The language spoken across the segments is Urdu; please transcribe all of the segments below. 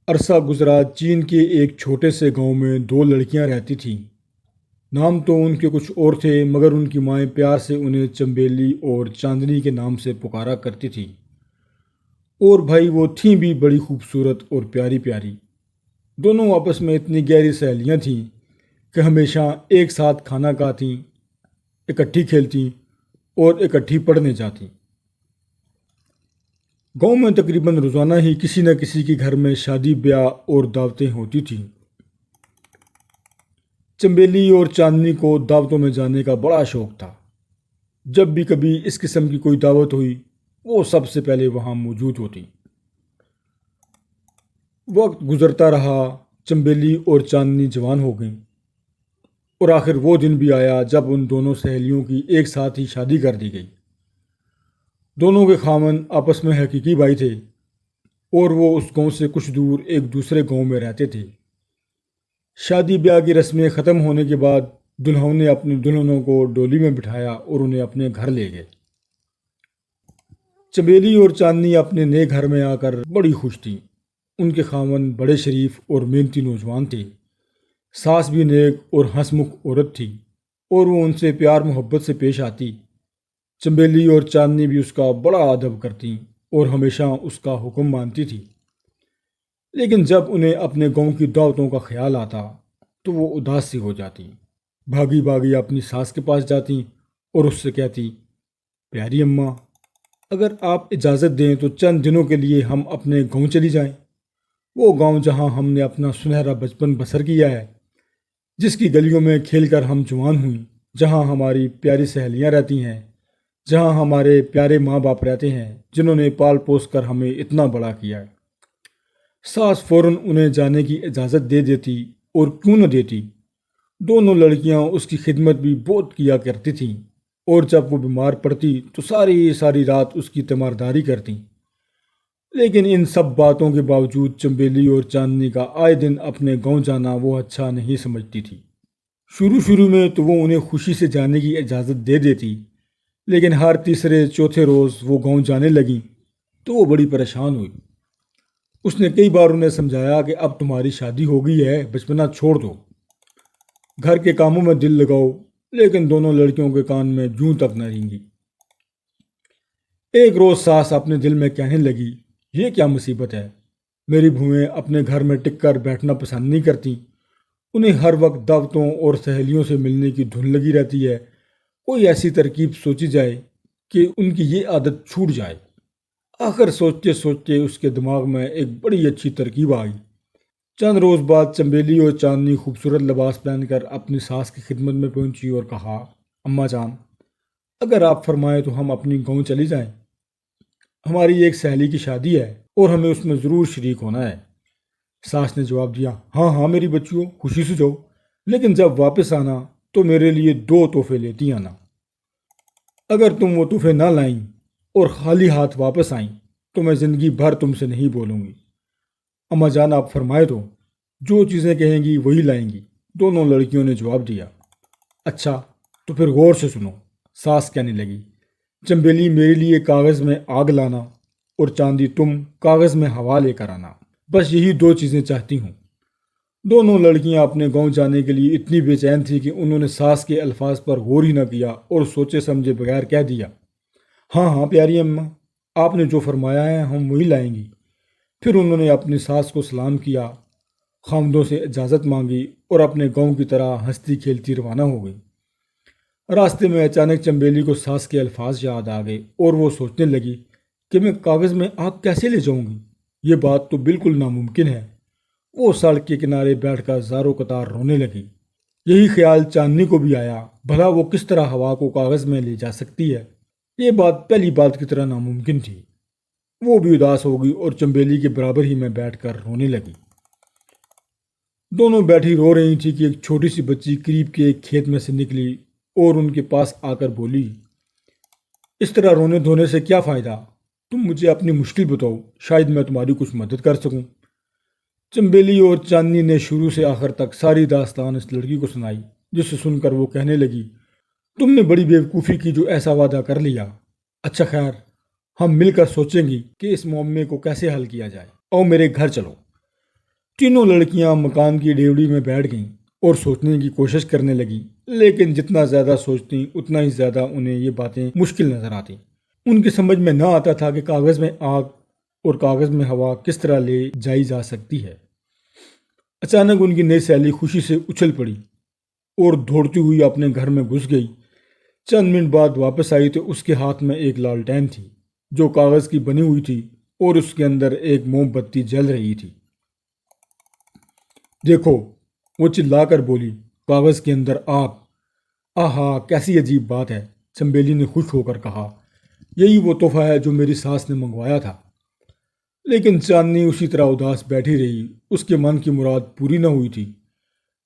عرصہ گزرا چین کے ایک چھوٹے سے گاؤں میں دو لڑکیاں رہتی تھیں۔ نام تو ان کے کچھ اور تھے مگر ان کی مائیں پیار سے انہیں چمبیلی اور چاندنی کے نام سے پکارا کرتی تھی۔ اور بھائی وہ تھیں بھی بڑی خوبصورت اور پیاری پیاری۔ دونوں آپس میں اتنی گہری سہیلیاں تھیں کہ ہمیشہ ایک ساتھ کھانا کھاتیں، اکٹھی کھیلتیں اور اکٹھی پڑھنے جاتیں۔ گاؤں میں تقریباً روزانہ ہی کسی نہ کسی کے گھر میں شادی بیاہ اور دعوتیں ہوتی تھیں۔ چمبیلی اور چاندنی کو دعوتوں میں جانے کا بڑا شوق تھا۔ جب بھی کبھی اس قسم کی کوئی دعوت ہوئی وہ سب سے پہلے وہاں موجود ہوتی۔ وقت گزرتا رہا، چمبیلی اور چاندنی جوان ہو گئیں اور آخر وہ دن بھی آیا جب ان دونوں سہیلیوں کی ایک ساتھ ہی شادی کر دی گئی۔ دونوں کے خاوند آپس میں حقیقی بھائی تھے اور وہ اس گاؤں سے کچھ دور ایک دوسرے گاؤں میں رہتے تھے۔ شادی بیاہ کی رسمیں ختم ہونے کے بعد دلہوں نے اپنی دلہنوں کو ڈولی میں بٹھایا اور انہیں اپنے گھر لے گئے۔ چمبیلی اور چاندنی اپنے نئے گھر میں آ کر بڑی خوش تھیں۔ ان کے خاوند بڑے شریف اور محنتی نوجوان تھے۔ ساس بھی نیک اور ہنس مکھ عورت تھی اور وہ ان سے پیار محبت سے پیش آتی۔ چمبیلی اور چاندنی بھی اس کا بڑا ادب کرتی اور ہمیشہ اس کا حکم مانتی تھی۔ لیکن جب انہیں اپنے گاؤں کی دعوتوں کا خیال آتا تو وہ اداس سی ہو جاتی۔ بھاگی بھاگی اپنی ساس کے پاس جاتی اور اس سے کہتی، پیاری اماں، اگر آپ اجازت دیں تو چند دنوں کے لیے ہم اپنے گاؤں چلی جائیں۔ وہ گاؤں جہاں ہم نے اپنا سنہرا بچپن بسر کیا ہے، جس کی گلیوں میں کھیل کر ہم جوان ہوئیں، جہاں ہماری پیاری سہیلیاں رہتی ہیں، جہاں ہمارے پیارے ماں باپ رہتے ہیں جنہوں نے پال پوس کر ہمیں اتنا بڑا کیا ہے۔ ساس فوراً انہیں جانے کی اجازت دے دیتی اور کیوں نہ دیتی۔ دونوں لڑکیاں اس کی خدمت بھی بہت کیا کرتی تھیں اور جب وہ بیمار پڑتی تو ساری ساری رات اس کی تیمارداری کرتیں۔ لیکن ان سب باتوں کے باوجود چمبیلی اور چاندنی کا آئے دن اپنے گاؤں جانا وہ اچھا نہیں سمجھتی تھی۔ شروع میں تو وہ انہیں خوشی سے جانے کی اجازت دے دیتی، لیکن ہر تیسرے چوتھے روز وہ گاؤں جانے لگیں تو وہ بڑی پریشان ہوئی۔ اس نے کئی بار انہیں سمجھایا کہ اب تمہاری شادی ہو گئی ہے، بچپنا چھوڑ دو، گھر کے کاموں میں دل لگاؤ، لیکن دونوں لڑکیوں کے کان میں جوں تک نہ رینگی۔ ایک روز ساس اپنے دل میں کہنے لگی، یہ کیا مصیبت ہے، میری بہویں اپنے گھر میں ٹک کر بیٹھنا پسند نہیں کرتی، انہیں ہر وقت دعوتوں اور سہیلیوں سے ملنے کی دھن لگی رہتی ہے، کوئی ایسی ترکیب سوچی جائے کہ ان کی یہ عادت چھوٹ جائے۔ آخر سوچتے سوچتے اس کے دماغ میں ایک بڑی اچھی ترکیب آئی۔ چند روز بعد چمبیلی اور چاندنی خوبصورت لباس پہن کر اپنی ساس کی خدمت میں پہنچی اور کہا، اماں جان، اگر آپ فرمائیں تو ہم اپنی گاؤں چلی جائیں، ہماری ایک سہیلی کی شادی ہے اور ہمیں اس میں ضرور شریک ہونا ہے۔ ساس نے جواب دیا، ہاں ہاں میری بچیوں، خوشی سے جاؤ، لیکن جب واپس آنا تو میرے لیے 2 تحفے لیتی آنا۔ اگر تم وہ تحفے نہ لائیں اور خالی ہاتھ واپس آئیں تو میں زندگی بھر تم سے نہیں بولوں گی۔ اماں جان آپ فرمائے تو جو چیزیں کہیں گی وہی لائیں گی، دونوں لڑکیوں نے جواب دیا۔ اچھا تو پھر غور سے سنو، ساس کہنے لگی، چمبیلی میرے لیے کاغذ میں آگ لانا اور چاندی تم کاغذ میں ہوا لے کر آنا، بس یہی 2 چیزیں چاہتی ہوں۔ دونوں لڑکیاں اپنے گاؤں جانے کے لیے اتنی بے چین تھیں کہ انہوں نے ساس کے الفاظ پر غور ہی نہ کیا اور سوچے سمجھے بغیر کہہ دیا، ہاں ہاں پیاری اماں، آپ نے جو فرمایا ہے ہم وہی لائیں گی۔ پھر انہوں نے اپنی ساس کو سلام کیا، خامدوں سے اجازت مانگی اور اپنے گاؤں کی طرح ہنستی کھیلتی روانہ ہو گئی۔ راستے میں اچانک چمبیلی کو ساس کے الفاظ یاد آ گئے اور وہ سوچنے لگی کہ میں کاغذ میں آگ کیسے لے جاؤں گی، یہ بات تو بالکل ناممکن ہے۔ وہ سڑک کے کنارے بیٹھ کر زاروں قطار رونے لگی۔ یہی خیال چاندنی کو بھی آیا، بھلا وہ کس طرح ہوا کو کاغذ میں لے جا سکتی ہے، یہ بات پہلی بات کی طرح ناممکن تھی۔ وہ بھی اداس ہو گئی اور چمبیلی کے برابر ہی میں بیٹھ کر رونے لگی۔ دونوں بیٹھی رو رہی تھی کہ ایک چھوٹی سی بچی قریب کے ایک کھیت میں سے نکلی اور ان کے پاس آ کر بولی، اس طرح رونے دھونے سے کیا فائدہ، تم مجھے اپنی مشکل بتاؤ، شاید میں تمہاری کچھ مدد کر سکوں۔ چمبیلی اور چاندنی نے شروع سے آخر تک ساری داستان اس لڑکی کو سنائی، جس سے سن کر وہ کہنے لگی، تم نے بڑی بیوقوفی کی جو ایسا وعدہ کر لیا۔ اچھا خیر، ہم مل کر سوچیں گی کہ اس معاملے کو کیسے حل کیا جائے، آؤ میرے گھر چلو۔ تینوں لڑکیاں مکان کی ڈیوڑی میں بیٹھ گئیں اور سوچنے کی کوشش کرنے لگیں، لیکن جتنا زیادہ سوچتی اتنا ہی زیادہ انہیں یہ باتیں مشکل نظر آتی۔ ان کی سمجھ میں نہ آتا تھا کہ کاغذ میں آگ اور کاغذ میں ہوا کس طرح لے جائی جا سکتی ہے۔ اچانک ان کی نئی سہیلی خوشی سے اچھل پڑی اور دوڑتی ہوئی اپنے گھر میں گھس گئی۔ چند منٹ بعد واپس آئی تو اس کے ہاتھ میں ایک لالٹین تھی جو کاغذ کی بنی ہوئی تھی اور اس کے اندر ایک موم بتی جل رہی تھی۔ دیکھو، وہ چلا کر بولی، کاغذ کے اندر آگ! آہا، کیسی عجیب بات ہے! چنبیلی نے خوش ہو کر کہا، یہی وہ تحفہ ہے جو میری ساس نے منگوایا تھا۔ لیکن چاندنی اسی طرح اداس بیٹھی رہی، اس کے من کی مراد پوری نہ ہوئی تھی۔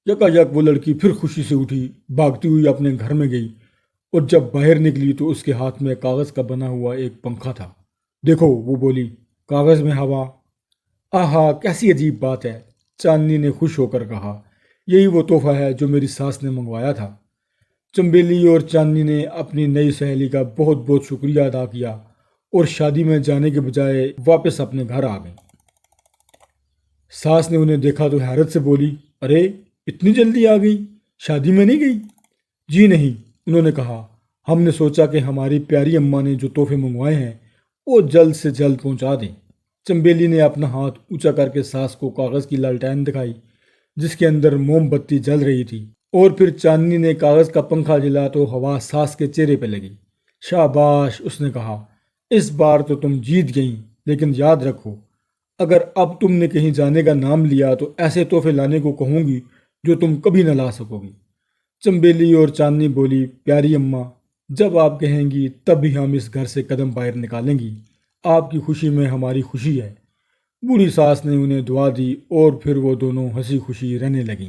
یکا یک وہ لڑکی پھر خوشی سے اٹھی، بھاگتی ہوئی اپنے گھر میں گئی اور جب باہر نکلی تو اس کے ہاتھ میں کاغذ کا بنا ہوا ایک پنکھا تھا۔ دیکھو، وہ بولی، کاغذ میں ہوا! آہا، کیسی عجیب بات ہے! چاندنی نے خوش ہو کر کہا، یہی وہ تحفہ ہے جو میری ساس نے منگوایا تھا۔ چنبیلی اور چاندنی نے اپنی نئی سہیلی کا بہت بہت شکریہ ادا کیا اور شادی میں جانے کے بجائے واپس اپنے گھر آ گئیں۔ ساس نے انہیں دیکھا تو حیرت سے بولی، ارے، اتنی جلدی آ گئی، شادی میں نہیں گئی؟ جی نہیں، انہوں نے کہا، ہم نے سوچا کہ ہماری پیاری اماں نے جو تحفے منگوائے ہیں وہ جلد سے جلد پہنچا دیں۔ چنبیلی نے اپنا ہاتھ اونچا کر کے ساس کو کاغذ کی لالٹین دکھائی جس کے اندر موم بتی جل رہی تھی، اور پھر چاندنی نے کاغذ کا پنکھا جلا تو ہوا ساس کے چہرے پہ لگی۔ شاباش، اس نے کہا، اس بار تو تم جیت گئیں، لیکن یاد رکھو، اگر اب تم نے کہیں جانے کا نام لیا تو ایسے تحفے لانے کو کہوں گی جو تم کبھی نہ لا سکو گی۔ چنبیلی اور چاندنی بولی، پیاری اماں، جب آپ کہیں گی تب ہی ہم اس گھر سے قدم باہر نکالیں گی، آپ کی خوشی میں ہماری خوشی ہے۔ بوڑھی ساس نے انہیں دعا دی اور پھر وہ دونوں ہنسی خوشی رہنے لگیں۔